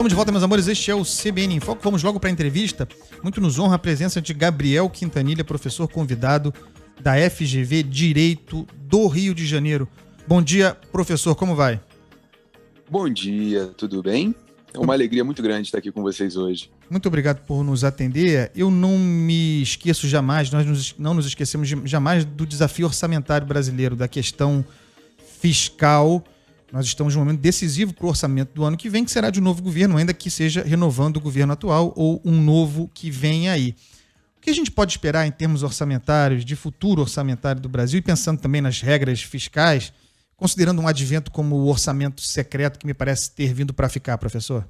Vamos de volta, meus amores, este é o CBN em Foco. Vamos logo para a entrevista. Muito nos honra a presença de Gabriel Quintanilha, professor convidado da FGV Direito do Rio de Janeiro. Bom dia, professor, como vai? Bom dia, tudo bem? É uma alegria muito grande estar aqui com vocês hoje. Muito obrigado por nos atender. Eu não me esqueço jamais, nós não nos esquecemos jamais do desafio orçamentário brasileiro, da questão fiscal. Nós estamos num momento decisivo para o orçamento do ano que vem, que será de um novo governo, ainda que seja renovando o governo atual ou um novo que vem aí. O que a gente pode esperar em termos orçamentários, de futuro orçamentário do Brasil, e pensando também nas regras fiscais, considerando um advento como o orçamento secreto, que me parece ter vindo para ficar, professor?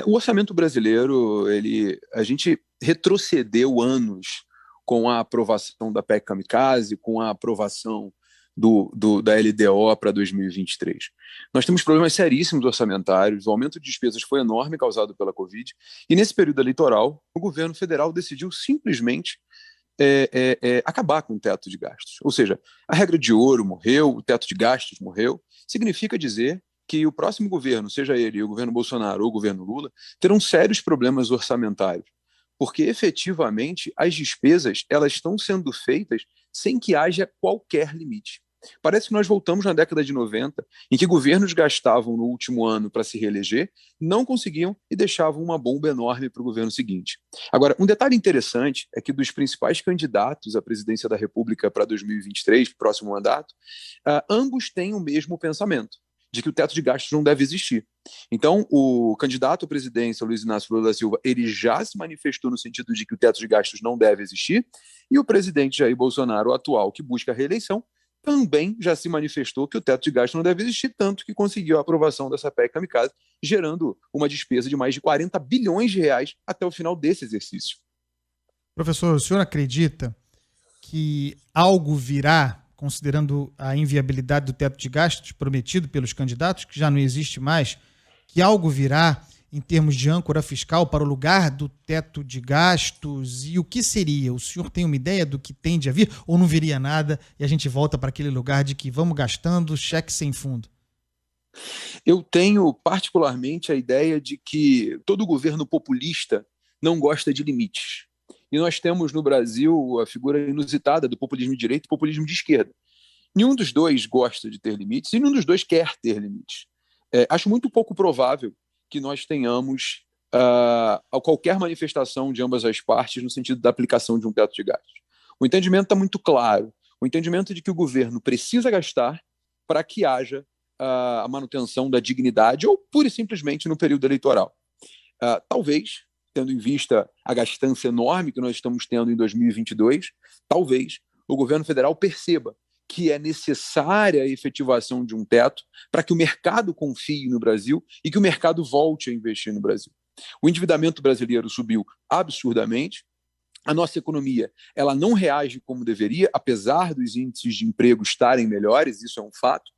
O orçamento brasileiro, a gente retrocedeu anos com a aprovação da PEC Kamikaze, com a aprovação da LDO para 2023. Nós temos problemas seríssimos orçamentários, o aumento de despesas foi enorme causado pela Covid, e nesse período eleitoral, o governo federal decidiu simplesmente acabar com o teto de gastos. Ou seja, a regra de ouro morreu, o teto de gastos morreu, significa dizer que o próximo governo, seja ele o governo Bolsonaro ou o governo Lula, terão sérios problemas orçamentários, porque efetivamente as despesas elas estão sendo feitas sem que haja qualquer limite. Parece que nós voltamos na década de 90, em que governos gastavam no último ano para se reeleger, não conseguiam e deixavam uma bomba enorme para o governo seguinte. Agora, um detalhe interessante é que dos principais candidatos à presidência da República para 2023, próximo mandato, ambos têm o mesmo pensamento, de que o teto de gastos não deve existir. Então, o candidato à presidência, Luiz Inácio Lula da Silva, ele já se manifestou no sentido de que o teto de gastos não deve existir, e o presidente Jair Bolsonaro, o atual, que busca a reeleição, também já se manifestou que o teto de gastos não deve existir, tanto que conseguiu a aprovação dessa PEC Kamikaze, gerando uma despesa de mais de 40 bilhões de reais até o final desse exercício. Professor, o senhor acredita que algo virá, considerando a inviabilidade do teto de gastos prometido pelos candidatos, que já não existe mais, que algo virá em termos de âncora fiscal para o lugar do teto de gastos? E o que seria? O senhor tem uma ideia do que tende a vir? Ou não viria nada e a gente volta para aquele lugar de que vamos gastando, cheque sem fundo? Eu tenho particularmente a ideia de que todo governo populista não gosta de limites. E nós temos no Brasil a figura inusitada do populismo de direita e populismo de esquerda. Nenhum dos dois gosta de ter limites e nenhum dos dois quer ter limites. Acho muito pouco provável que nós tenhamos qualquer manifestação de ambas as partes no sentido da aplicação de um teto de gastos. O entendimento está muito claro. O entendimento de que o governo precisa gastar para que haja a manutenção da dignidade ou pura e simplesmente no período eleitoral. Talvez, tendo em vista a gastança enorme que nós estamos tendo em 2022, talvez o governo federal perceba que é necessária a efetivação de um teto para que o mercado confie no Brasil e que o mercado volte a investir no Brasil. O endividamento brasileiro subiu absurdamente, a nossa economia ela não reage como deveria, apesar dos índices de emprego estarem melhores, isso é um fato,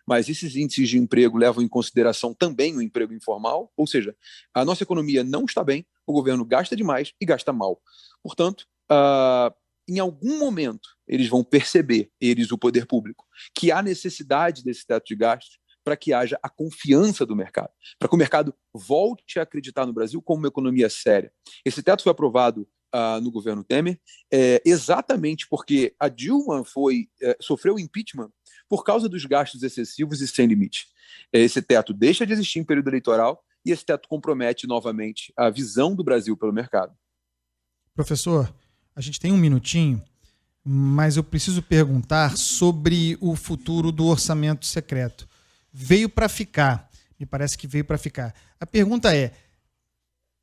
mas esses índices de emprego levam em consideração também o emprego informal, ou seja, a nossa economia não está bem, o governo gasta demais e gasta mal. Portanto, em algum momento, eles vão perceber, o poder público, que há necessidade desse teto de gastos para que haja a confiança do mercado, para que o mercado volte a acreditar no Brasil como uma economia séria. Esse teto foi aprovado no governo Temer, exatamente porque a Dilma sofreu impeachment por causa dos gastos excessivos e sem limite. Esse teto deixa de existir em período eleitoral e esse teto compromete novamente a visão do Brasil pelo mercado. Professor, a gente tem um minutinho, mas eu preciso perguntar sobre o futuro do orçamento secreto. Veio para ficar, me parece que veio para ficar. A pergunta é,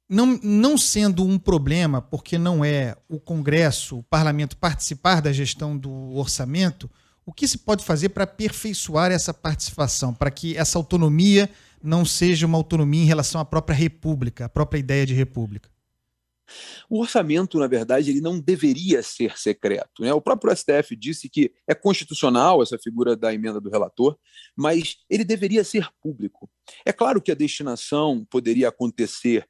não sendo um problema, porque não é o Congresso, o Parlamento participar da gestão do orçamento, o que se pode fazer para aperfeiçoar essa participação, para que essa autonomia não seja uma autonomia em relação à própria república, à própria ideia de república? O orçamento, na verdade, ele não deveria ser secreto, né? O próprio STF disse que é constitucional essa figura da emenda do relator, mas ele deveria ser público. É claro que a destinação poderia acontecer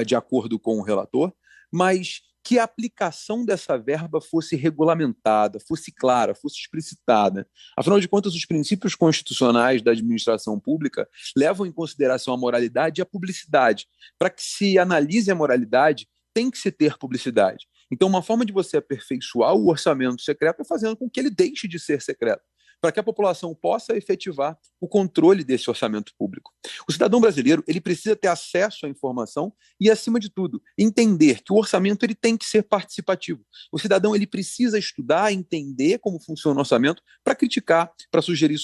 de acordo com o relator, mas que a aplicação dessa verba fosse regulamentada, fosse clara, fosse explicitada. Afinal de contas, os princípios constitucionais da administração pública levam em consideração a moralidade e a publicidade. Para que se analise a moralidade, tem que se ter publicidade. Então, uma forma de você aperfeiçoar o orçamento secreto é fazendo com que ele deixe de ser secreto, para que a população possa efetivar o controle desse orçamento público. O cidadão brasileiro ele precisa ter acesso à informação e, acima de tudo, entender que o orçamento ele tem que ser participativo. O cidadão ele precisa estudar, entender como funciona o orçamento para criticar, para sugerir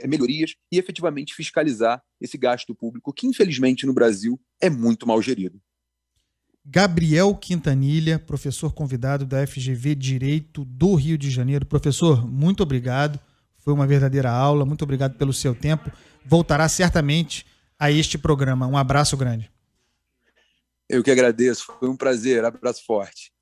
melhorias e efetivamente fiscalizar esse gasto público que, infelizmente, no Brasil é muito mal gerido. Gabriel Quintanilha, professor convidado da FGV Direito do Rio de Janeiro. Professor, muito obrigado. Foi uma verdadeira aula. Muito obrigado pelo seu tempo. Voltará certamente a este programa. Um abraço grande. Eu que agradeço. Foi um prazer. Abraço forte.